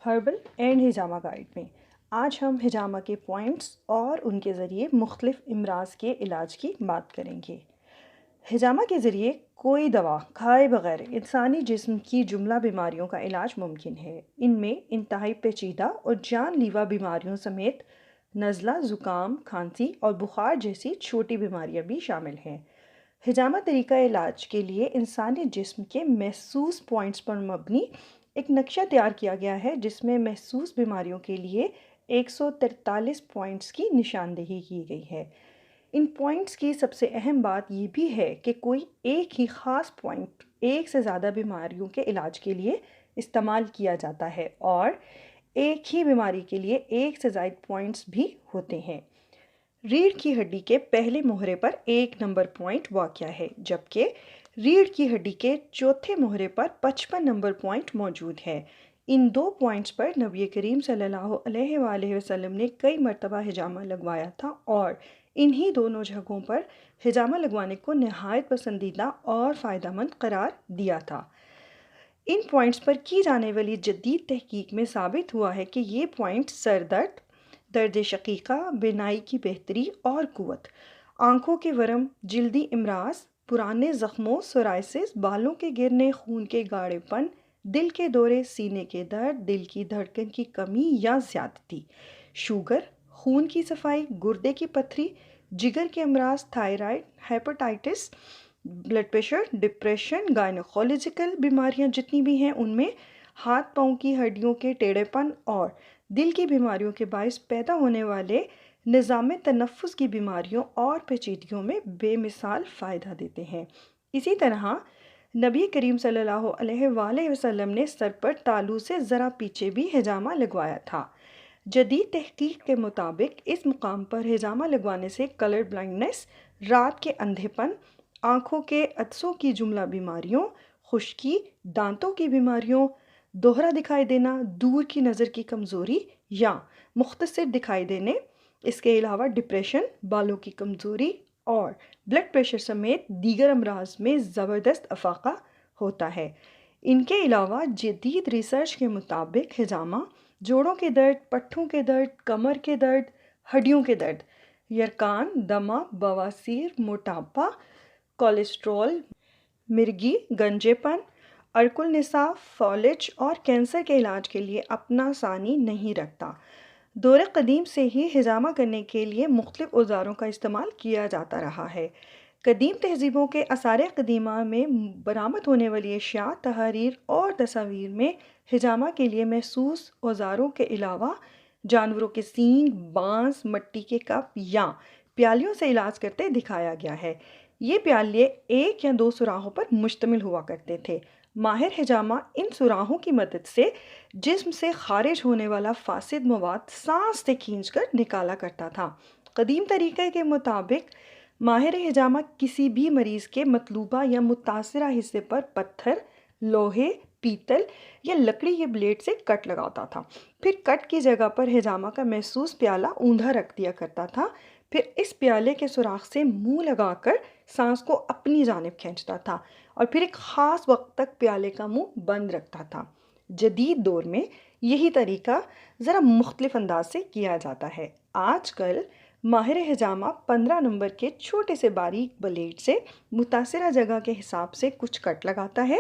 Herbal and ہجامہ guide میں آج ہم ہجامہ کے پوائنٹس اور ان کے ذریعے مختلف امراض کے علاج کی بات کریں گے۔ ہجامہ کے ذریعے کوئی دوا کھائے بغیر انسانی جسم کی جملہ بیماریوں کا علاج ممکن ہے۔ ان میں انتہائی پیچیدہ اور جان لیوا بیماریوں سمیت نزلہ، زکام، کھانسی اور بخار جیسی چھوٹی بیماریاں بھی شامل ہیں۔ ہجامہ طریقہ علاج کے لیے انسانی جسم کے محسوس پوائنٹس پر مبنی ایک نقشہ تیار کیا گیا ہے، جس میں محسوس بیماریوں کے لیے 143 پوائنٹس کی نشاندہی کی گئی ہے۔ ان پوائنٹس کی سب سے اہم بات یہ بھی ہے کہ کوئی ایک ہی خاص پوائنٹ ایک سے زیادہ بیماریوں کے علاج کے لیے استعمال کیا جاتا ہے، اور ایک ہی بیماری کے لیے ایک سے زائد پوائنٹس بھی ہوتے ہیں۔ ریڑھ کی ہڈی کے پہلے مہرے پر 1 نمبر پوائنٹ واقع ہے، جبکہ ریڑھ کی ہڈی کے چوتھے مہرے پر 55 نمبر پوائنٹ موجود ہے۔ ان 2 پوائنٹس پر نبی کریم صلی اللہ علیہ وآلہ وسلم نے کئی مرتبہ ہجامہ لگوایا تھا، اور انہی دونوں جگہوں پر ہجامہ لگوانے کو نہایت پسندیدہ اور فائدہ مند قرار دیا تھا۔ ان پوائنٹس پر کی جانے والی جدید تحقیق میں ثابت ہوا ہے کہ یہ پوائنٹ سر درد، درد شقیقہ، بینائی کی بہتری اور قوت، آنکھوں کے ورم، جلدی امراض، پرانے زخموں، سورائسس، بالوں کے گرنے، خون کے گاڑھے پن، دل کے دورے، سینے کے درد، دل کی دھڑکن کی کمی یا زیادتی، شوگر، خون کی صفائی، گردے کی پتھری، جگر کے امراض، thyroid, hepatitis, blood pressure, depression, gynaecological بیماریاں جتنی بھی ہیں ان میں، ہاتھ پاؤں کی ہڈیوں کے ٹیڑھے پن اور دل کی بیماریوں کے باعث پیدا ہونے والے نظام تنفس کی بیماریوں اور پیچیدگیوں میں بے مثال فائدہ دیتے ہیں۔ اسی طرح نبی کریم صلی اللہ علیہ وآلہ وسلم نے سر پر تالو سے ذرا پیچھے بھی ہجامہ لگوایا تھا۔ جدید تحقیق کے مطابق اس مقام پر ہجامہ لگوانے سے کلر بلائنڈنس، رات کے اندھے پن، آنکھوں کے عدسوں کی جملہ بیماریوں، خشکی، دانتوں کی بیماریوں، دوہرا دکھائی دینا، دور کی نظر کی کمزوری یا مختصر دکھائی دینے، اس کے علاوہ ڈپریشن، بالوں کی کمزوری اور بلڈ پریشر سمیت دیگر امراض میں زبردست افاقہ ہوتا ہے۔ ان کے علاوہ جدید ریسرچ کے مطابق ہجامہ جوڑوں کے درد، پٹھوں کے درد، کمر کے درد، ہڈیوں کے درد، یرقان، دمہ، بواسیر، موٹاپا، کولیسٹرول، مرگی، گنجے پن، عرق النساء، فالج اور کینسر کے علاج کے لیے اپنا ثانی نہیں رکھتا۔ دور قدیم سے ہی ہجامہ کرنے کے لیے مختلف اوزاروں کا استعمال کیا جاتا رہا ہے۔ قدیم تہذیبوں کے آثار قدیمہ میں برآمد ہونے والی اشیاء، تحاریر اور تصاویر میں ہجامہ کے لیے محسوس اوزاروں کے علاوہ جانوروں کے سینگ، بانس، مٹی کے کپ یا پیالیوں سے علاج کرتے دکھایا گیا ہے۔ یہ پیالے 1 یا 2 سوراخوں پر مشتمل ہوا کرتے تھے۔ ماہر ہجامہ ان سوراخوں کی مدد سے جسم سے خارج ہونے والا فاسد مواد سانس سے کھینچ کر نکالا کرتا تھا۔ قدیم طریقے کے مطابق ماہر ہجامہ کسی بھی مریض کے مطلوبہ یا متاثرہ حصے پر پتھر، لوہے، پیتل یا لکڑی کے بلیڈ سے کٹ لگاتا تھا، پھر کٹ کی جگہ پر ہجامہ کا محسوس پیالہ اوندھا رکھ دیا کرتا تھا، پھر اس پیالے کے سوراخ سے منہ لگا کر سانس کو اپنی جانب کھینچتا تھا، اور پھر ایک خاص وقت تک پیالے کا منہ بند رکھتا تھا۔ جدید دور میں یہی طریقہ ذرا مختلف انداز سے کیا جاتا ہے۔ آج کل ماہر ہجامہ 15 نمبر کے چھوٹے سے باریک بلیڈ سے متاثرہ جگہ کے حساب سے کچھ کٹ لگاتا ہے۔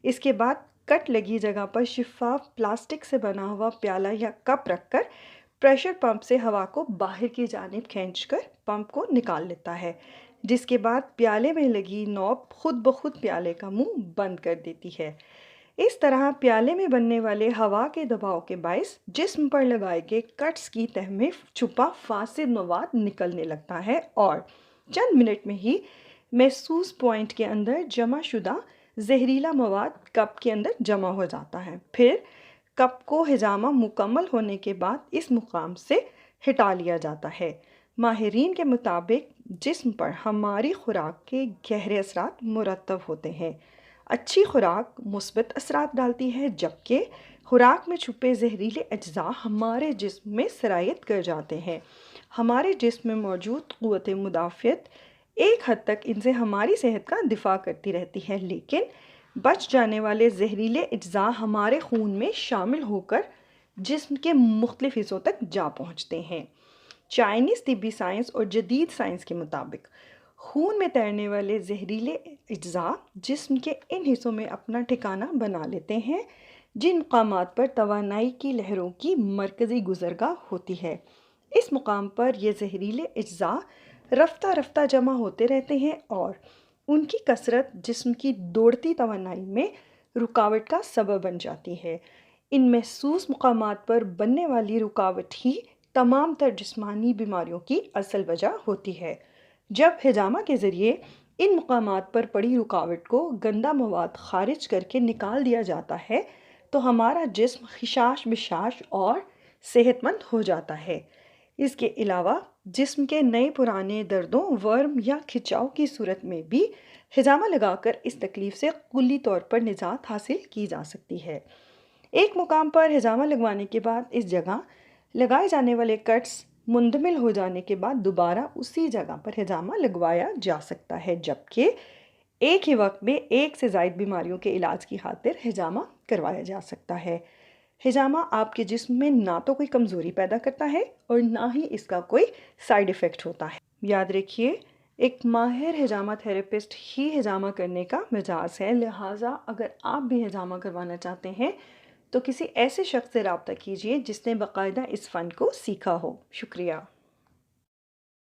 اس کے بعد کٹ لگی جگہ پر شفاف پلاسٹک سے بنا ہوا پیالہ یا کپ رکھ کر پریشر پمپ سے ہوا کو باہر کی جانب کھینچ کر پمپ کو نکال لیتا ہے، جس کے بعد پیالے میں لگی نوب خود بخود پیالے کا منہ بند کر دیتی ہے۔ اس طرح پیالے میں بننے والے ہوا کے دباؤ کے باعث جسم پر لگائے گئے کٹس کی تہ میں چھپا فاسد مواد نکلنے لگتا ہے، اور چند منٹ میں ہی محسوس پوائنٹ کے اندر جمع شدہ زہریلا مواد کپ کے اندر جمع ہو جاتا ہے۔ پھر کپ کو ہجامہ مکمل ہونے کے بعد اس مقام سے ہٹا لیا جاتا ہے۔ ماہرین کے مطابق جسم پر ہماری خوراک کے گہرے اثرات مرتب ہوتے ہیں۔ اچھی خوراک مثبت اثرات ڈالتی ہے، جبکہ خوراک میں چھپے زہریلے اجزاء ہمارے جسم میں سرایت کر جاتے ہیں۔ ہمارے جسم میں موجود قوت مدافعت ایک حد تک ان سے ہماری صحت کا دفاع کرتی رہتی ہے، لیکن بچ جانے والے زہریلے اجزاء ہمارے خون میں شامل ہو کر جسم کے مختلف حصوں تک جا پہنچتے ہیں۔ چائنیز طبی سائنس اور جدید سائنس کے مطابق خون میں تیرنے والے زہریلے اجزاء جسم کے ان حصوں میں اپنا ٹھکانہ بنا لیتے ہیں جن مقامات پر توانائی کی لہروں کی مرکزی گزرگاہ ہوتی ہے۔ اس مقام پر یہ زہریلے اجزاء رفتہ رفتہ جمع ہوتے رہتے ہیں اور ان کی کثرت جسم کی دوڑتی توانائی میں رکاوٹ کا سبب بن جاتی ہے۔ ان محسوس مقامات پر بننے والی رکاوٹ ہی تمام تر جسمانی بیماریوں کی اصل وجہ ہوتی ہے۔ جب ہجامہ کے ذریعے ان مقامات پر پڑی رکاوٹ کو گندا مواد خارج کر کے نکال دیا جاتا ہے تو ہمارا جسم خشاش بشاش اور صحت مند ہو جاتا ہے۔ اس کے علاوہ جسم کے نئے پرانے دردوں، ورم یا کھچاؤ کی صورت میں بھی ہجامہ لگا کر اس تکلیف سے کلی طور پر نجات حاصل کی جا سکتی ہے۔ ایک مقام پر ہجامہ لگوانے کے بعد اس جگہ لگائے جانے والے کٹس مندمل ہو جانے کے بعد دوبارہ اسی جگہ پر ہجامہ لگوایا جا سکتا ہے، جبکہ ایک ہی وقت میں ایک سے زائد بیماریوں کے علاج کی خاطر ہجامہ کروایا جا سکتا ہے۔ ہجامہ آپ کے جسم میں نہ تو کوئی کمزوری پیدا کرتا ہے اور نہ ہی اس کا کوئی سائیڈ ایفیکٹ ہوتا ہے۔ یاد رکھیے، ایک ماہر ہجامہ تھراپسٹ ہی ہجامہ کرنے کا مجاز ہے، لہٰذا اگر آپ بھی ہجامہ کروانا چاہتے ہیں تو کسی ایسے شخص سے رابطہ کیجیے جس نے باقاعدہ اس فن کو سیکھا ہو۔ شکریہ۔